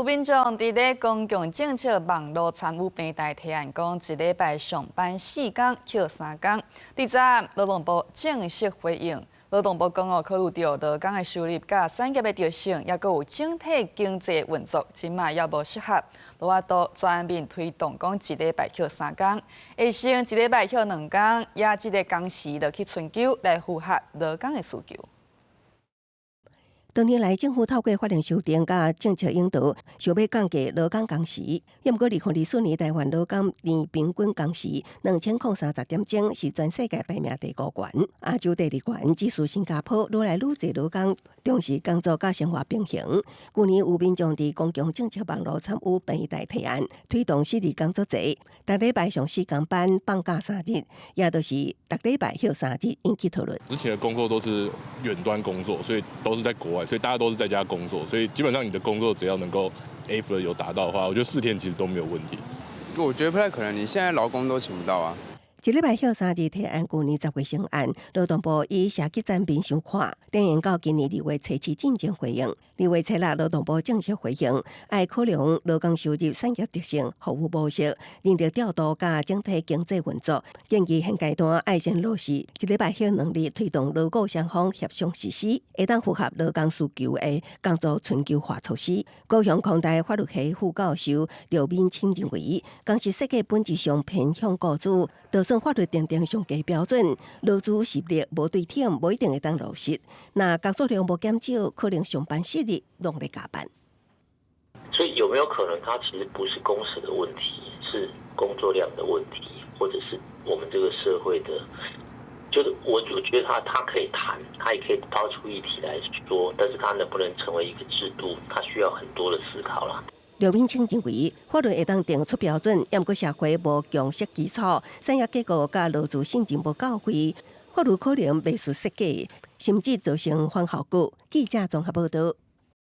有民众伫咧公共政策网络参与平台提案，讲一礼拜上班4天，休3天。第三，劳动部正式回应。劳动部讲考虑到劳工的收入、甲产业的调整，也有整体经济运作，即卖也无适合，无法度全面推动讲一礼拜休3天，会成一礼拜休2天，也即个工时落去寻求来符合劳工的需求。多年来，政府透过法令修订甲政策引导，想要降低劳工工时。不过，2024年台湾劳工年平均工时2030点钟，是全世界排名第5悬，亚洲第2悬，只属新加坡。愈来愈侪劳工重视工作甲生活平衡。去年有民众伫公共政策网络参与平台提案，推动4日工作制，逐礼拜上4天班，放假3日，也就是逐礼拜休3日，引起讨论。之前的工作都是远端工作，所以都是在国外。所以大家都是在家工作，所以基本上你的工作只要能够 A 有达到的话，我觉得4天其实都没有问题。我觉得不太可能，你现在劳工都请不到啊。一礼拜休3日提案，去年10月成案，劳动部以社区站面相看，定延到今年2月初7进前回应。2月初6，劳动部正式回应，爱考量劳工收入、产业特性、服务模式、人力调度甲整体经济运作，建议现阶段爱先落实一礼拜休2日，推动劳雇双方协商实施，会当符合劳工需求的工作全球化措施。高雄科大法律系副教授刘敏清认为，工时设计本质上偏向雇主，就算法律订定上低标准，劳资实力无对等，无一定会当落实。那工作量无减少，可能上班4日拢在加班。所以有没有可能，它其实不是工时的问题，是工作量的问题，或者是我们这个社会的？就是我觉得它可以谈，它也可以抛出议题来说，但是它能不能成为一个制度，它需要很多的思考啦。刘敏清认为，法律会当定出标准，要过社会无共识基础，产业结构甲劳资性质无到位，法律可能未熟设计，甚至造成反效果。记者综合报道。